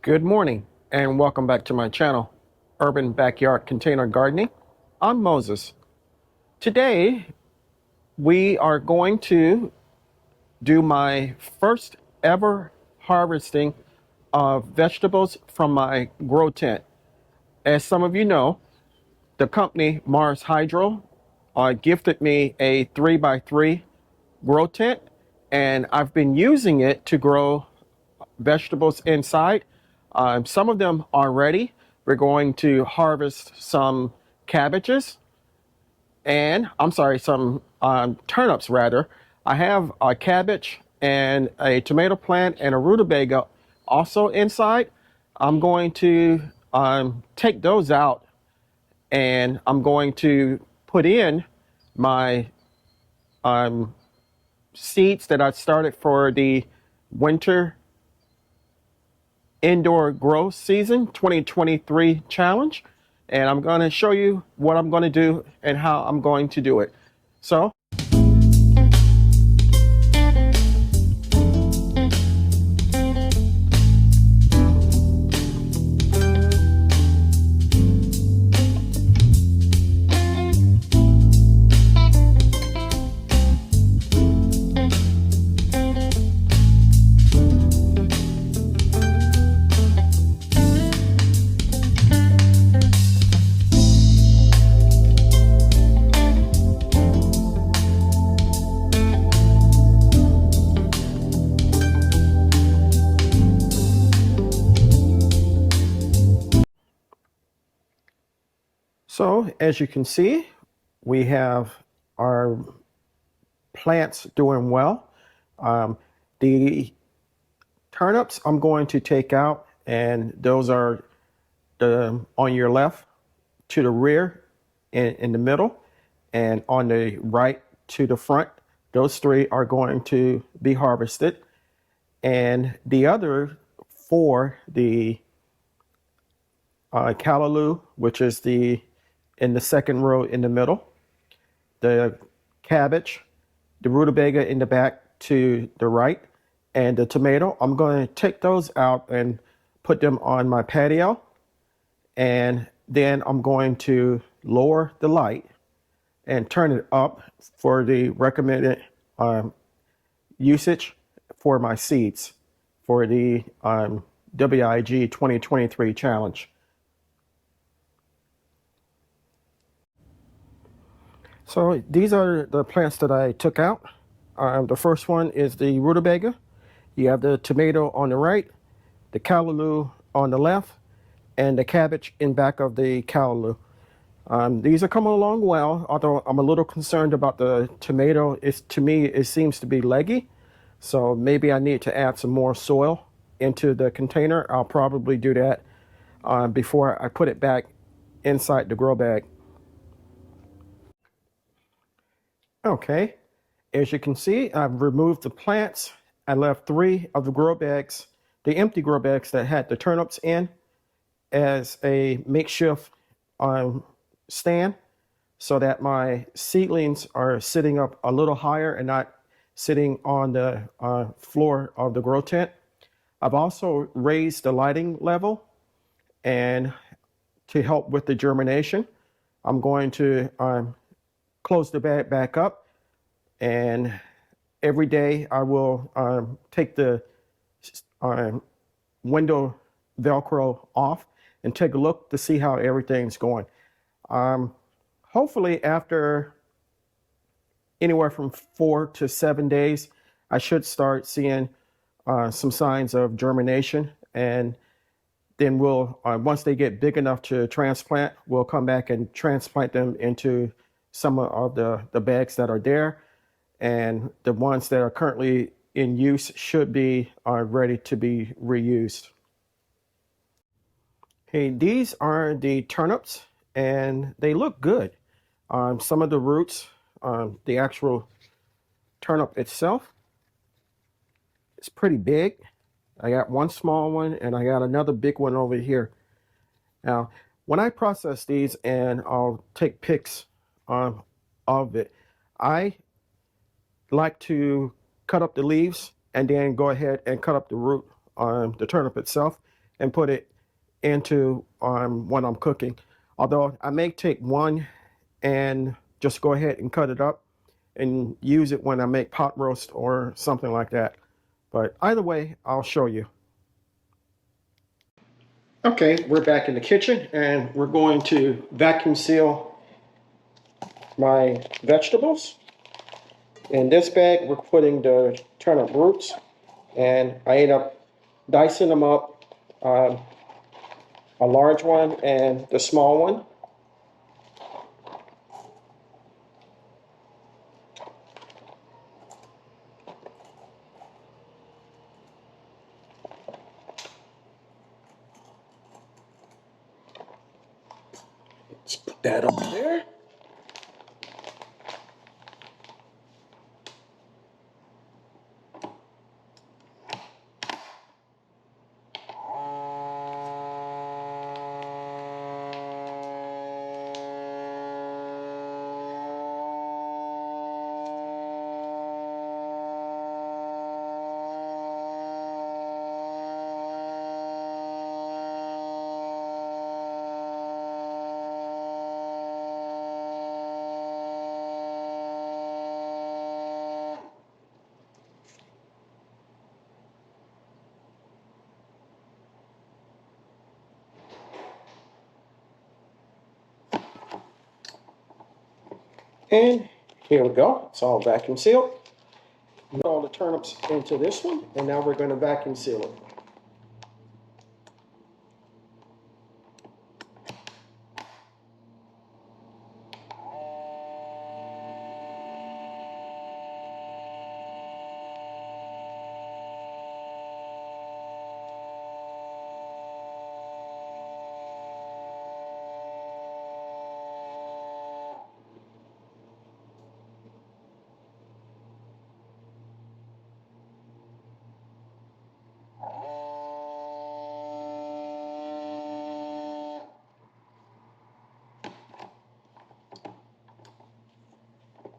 Good morning and welcome back to my channel, Urban Backyard Container Gardening. I'm Moses. Today we are going to do my first ever harvesting of vegetables from my grow tent. As some of you know, the company Mars Hydro gifted me a 3x3 grow tent, and I've been using it to grow vegetables inside. Some of them are ready. We're going to harvest some cabbages and some turnips rather. I have a cabbage and a tomato plant and a rutabaga also inside. I'm going to take those out and I'm going to put in my seeds that I started for the winter indoor growth season 2023 challenge, and I'm going to show you what I'm going to do and how I'm going to do it. So as you can see, we have our plants doing well. The turnips I'm going to take out, and those are on your left to the rear, in the middle, and on the right to the front. Those three are going to be harvested, and the other four, the callaloo, which is in the second row in the middle, the cabbage, the rutabaga in the back to the right, and the tomato, I'm going to take those out and put them on my patio, and then I'm going to lower the light and turn it up for the recommended usage for my seeds for the WIG 2023 challenge. So these are the plants that I took out. The first one is the rutabaga. You have the tomato on the right, the callaloo on the left, and the cabbage in back of the callaloo. These are coming along well, although I'm a little concerned about the tomato. To me, it seems to be leggy, so maybe I need to add some more soil into the container. I'll probably do that before I put it back inside the grow bag. Okay, as you can see, I've removed the plants. I left 3 of the grow bags, the empty grow bags that had the turnips in, as a makeshift stand, so that my seedlings are sitting up a little higher and not sitting on the floor of the grow tent. I've also raised the lighting level, and to help with the germination, I'm going to close the bag back up, and every day I will take the window Velcro off and take a look to see how everything's going. Hopefully after anywhere from 4 to 7 days, I should start seeing some signs of germination, and then we'll, once they get big enough to transplant, we'll come back and transplant them into some of the bags that are there, and the ones that are currently in use should be ready to be reused. Hey, these are the turnips, and they look good. Some of the roots, the actual turnip itself, it's pretty big. I got one small one, and I got another big one over here. Now, when I process these, and I'll take pics of it, I like to cut up the leaves and then go ahead and cut up the root on the turnip itself, and put it into when I'm cooking. Although I may take one and just go ahead and cut it up and use it when I make pot roast or something like that. But either way, I'll show you. Okay, we're back in the kitchen and we're going to vacuum seal my vegetables. In this bag, we're putting the turnip roots, and I end up dicing them up, a large one and the small one. Let's put that over there. And here we go. It's all vacuum sealed. Put all the turnips into this one, and now we're going to vacuum seal it.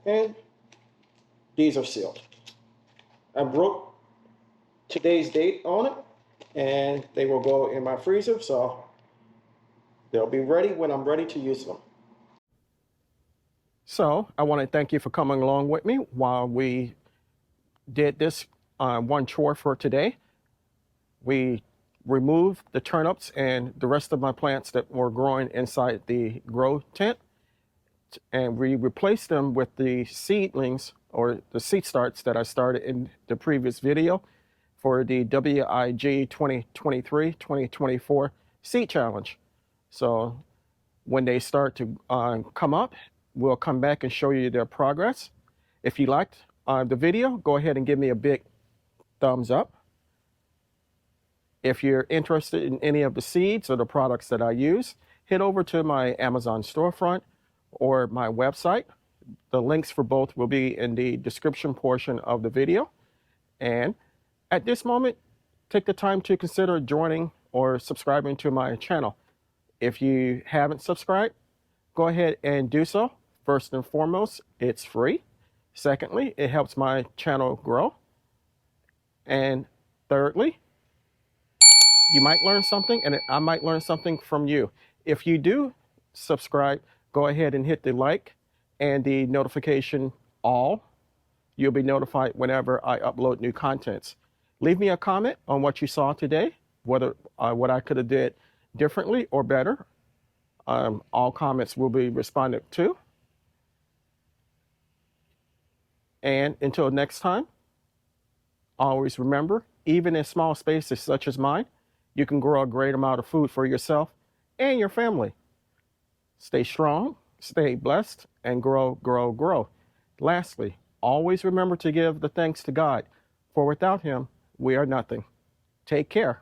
And these are sealed. I broke today's date on it, and they will go in my freezer, so they'll be ready when I'm ready to use them. So I want to thank you for coming along with me while we did this one chore for today. We removed the turnips and the rest of my plants that were growing inside the grow tent, and we replaced them with the seedlings or the seed starts that I started in the previous video for the WIG 2023-2024 seed challenge. So when they start to come up, we'll come back and show you their progress. If you liked the video, go ahead and give me a big thumbs up. If you're interested in any of the seeds or the products that I use, head over to my Amazon storefront or my website. The links for both will be in the description portion of the video. And at this moment, take the time to consider joining or subscribing to my channel. If you haven't subscribed, go ahead and do so. First and foremost, it's free. Secondly, it helps my channel grow. And thirdly, you might learn something, and I might learn something from you. If you do subscribe, go ahead and hit the like and the notification all. You'll be notified whenever I upload new contents. Leave me a comment on what you saw today, whether what I could have did differently or better. All comments will be responded to. And until next time, always remember, even in small spaces such as mine, you can grow a great amount of food for yourself and your family. Stay strong, stay blessed, and grow, grow, grow. Lastly, always remember to give the thanks to God, for without Him, we are nothing. Take care.